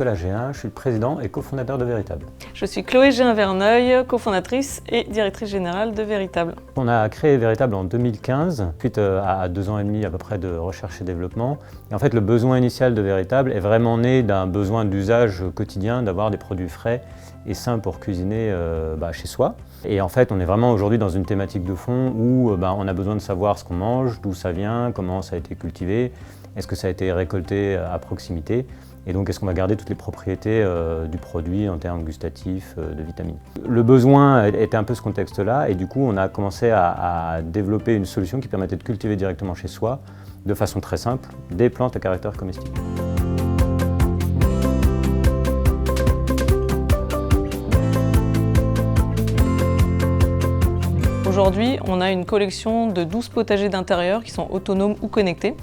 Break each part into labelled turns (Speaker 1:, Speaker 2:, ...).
Speaker 1: Nicolas Géhin, je suis le président et cofondateur de Véritable.
Speaker 2: Je suis Chloé Géhin-Verneuil, cofondatrice et directrice générale de Véritable.
Speaker 1: On a créé Véritable en 2015, suite à 2 ans et demi à peu près de recherche et développement. Et en fait, le besoin initial de Véritable est vraiment né d'un besoin d'usage quotidien, d'avoir des produits frais et sains pour cuisiner chez soi. Et en fait, on est vraiment aujourd'hui dans une thématique de fond où on a besoin de savoir ce qu'on mange, d'où ça vient, comment ça a été cultivé, est-ce que ça a été récolté à proximité, et donc est-ce qu'on va garder toutes les propriétés du produit en termes gustatifs, de vitamines. Le besoin était un peu ce contexte-là, et du coup on a commencé à développer une solution qui permettait de cultiver directement chez soi, de façon très simple, des plantes à caractère comestible.
Speaker 2: Aujourd'hui, on a une collection de 12 potagers d'intérieur qui sont autonomes ou connectés,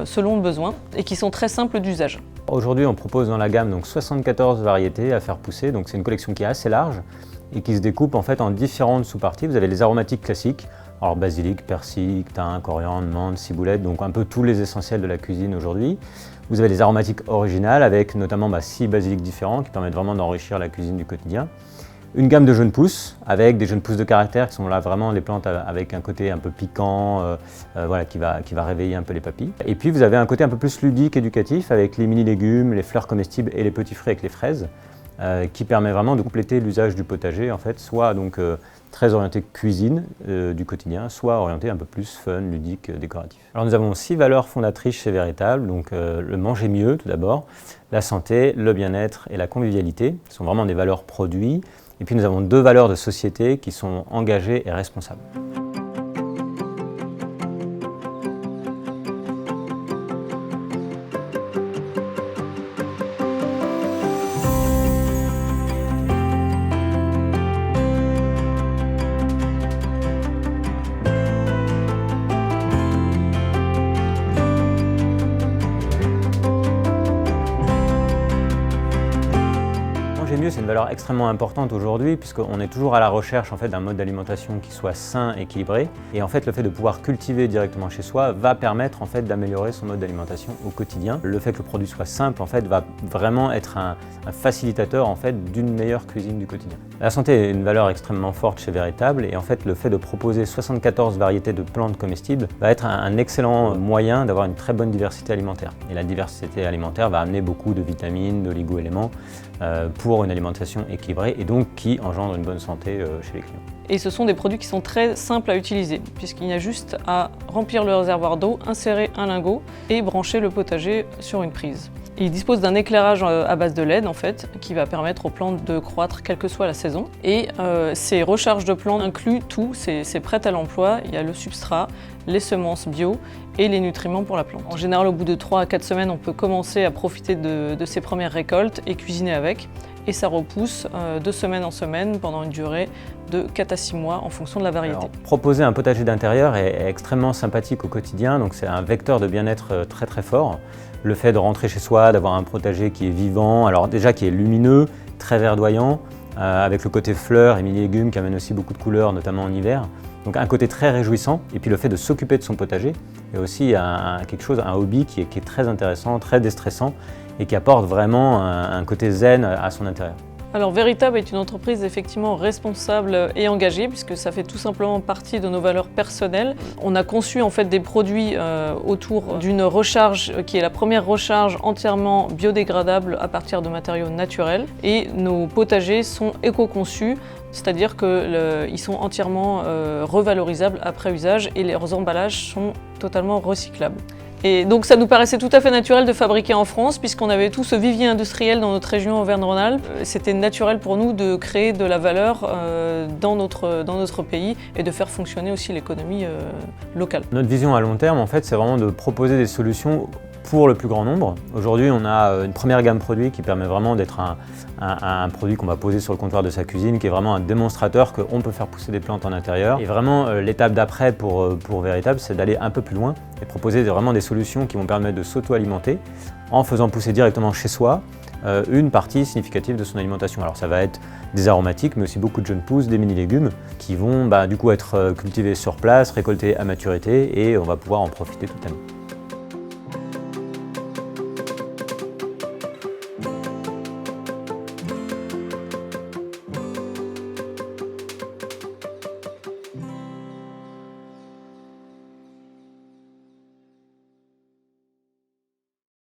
Speaker 2: selon le besoin, et qui sont très simples d'usage.
Speaker 1: Aujourd'hui, on propose dans la gamme donc 74 variétés à faire pousser, donc c'est une collection qui est assez large et qui se découpe en fait en différentes sous-parties. Vous avez les aromatiques classiques, alors basilic, persil, thym, coriandre, menthe, ciboulette, donc un peu tous les essentiels de la cuisine aujourd'hui. Vous avez les aromatiques originales avec notamment 6 basilics différents qui permettent vraiment d'enrichir la cuisine du quotidien. Une gamme de jeunes pousses, avec des jeunes pousses de caractère qui sont là vraiment des plantes avec un côté un peu piquant, qui va réveiller un peu les papilles. Et puis vous avez un côté un peu plus ludique, éducatif, avec les mini-légumes, les fleurs comestibles et les petits fruits avec les fraises, qui permet vraiment de compléter l'usage du potager, en fait, soit donc très orienté cuisine du quotidien, soit orienté un peu plus fun, ludique, décoratif. Alors nous avons 6 valeurs fondatrices chez Véritable, donc le manger mieux tout d'abord, la santé, le bien-être et la convivialité, ce sont vraiment des valeurs produits. Et puis nous avons 2 valeurs de société qui sont engagées et responsables. Manger mieux, c'est une valeur extrêmement importante aujourd'hui puisqu'on est toujours à la recherche en fait, d'un mode d'alimentation qui soit sain, équilibré. Et en fait, le fait de pouvoir cultiver directement chez soi va permettre en fait, d'améliorer son mode d'alimentation au quotidien. Le fait que le produit soit simple en fait, va vraiment être un facilitateur en fait, d'une meilleure cuisine du quotidien. La santé est une valeur extrêmement forte chez Véritable et en fait, le fait de proposer 74 variétés de plantes comestibles va être un excellent moyen d'avoir une très bonne diversité alimentaire. Et la diversité alimentaire va amener beaucoup de vitamines, d'oligo-éléments pour une alimentation équilibrée et donc qui engendre une bonne santé chez les clients.
Speaker 2: Et ce sont des produits qui sont très simples à utiliser, puisqu'il y a juste à remplir le réservoir d'eau, insérer un lingot et brancher le potager sur une prise. Il dispose d'un éclairage à base de LED en fait, qui va permettre aux plantes de croître quelle que soit la saison. Et ces recharges de plantes incluent tout, c'est prêt à l'emploi. Il y a le substrat, les semences bio et les nutriments pour la plante. En général, au bout de 3 à 4 semaines, on peut commencer à profiter de ces premières récoltes et cuisiner avec. Et ça repousse de semaine en semaine pendant une durée de 4 à 6 mois en fonction de la variété.
Speaker 1: Alors, proposer un potager d'intérieur est extrêmement sympathique au quotidien, donc c'est un vecteur de bien-être très très fort. Le fait de rentrer chez soi, d'avoir un potager qui est vivant, alors déjà qui est lumineux, très verdoyant, avec le côté fleurs et mini-légumes qui amène aussi beaucoup de couleurs, notamment en hiver. Donc un côté très réjouissant, et puis le fait de s'occuper de son potager est aussi un hobby qui est très intéressant, très déstressant, et qui apporte vraiment un côté zen à son intérieur.
Speaker 2: Alors Véritable est une entreprise effectivement responsable et engagée puisque ça fait tout simplement partie de nos valeurs personnelles. On a conçu en fait des produits autour d'une recharge qui est la première recharge entièrement biodégradable à partir de matériaux naturels et nos potagers sont éco-conçus. C'est-à-dire qu'ils sont entièrement revalorisables après usage et leurs emballages sont totalement recyclables. Et donc ça nous paraissait tout à fait naturel de fabriquer en France puisqu'on avait tout ce vivier industriel dans notre région Auvergne-Rhône-Alpes. C'était naturel pour nous de créer de la valeur dans notre pays et de faire fonctionner aussi l'économie locale.
Speaker 1: Notre vision à long terme, en fait, c'est vraiment de proposer des solutions pour le plus grand nombre. Aujourd'hui, on a une première gamme produit qui permet vraiment d'être un produit qu'on va poser sur le comptoir de sa cuisine, qui est vraiment un démonstrateur qu'on peut faire pousser des plantes en intérieur. Et vraiment, l'étape d'après pour Véritable, c'est d'aller un peu plus loin et proposer vraiment des solutions qui vont permettre de s'auto-alimenter en faisant pousser directement chez soi une partie significative de son alimentation. Alors ça va être des aromatiques, mais aussi beaucoup de jeunes pousses, des mini-légumes qui vont du coup être cultivés sur place, récoltés à maturité et on va pouvoir en profiter toute l'année.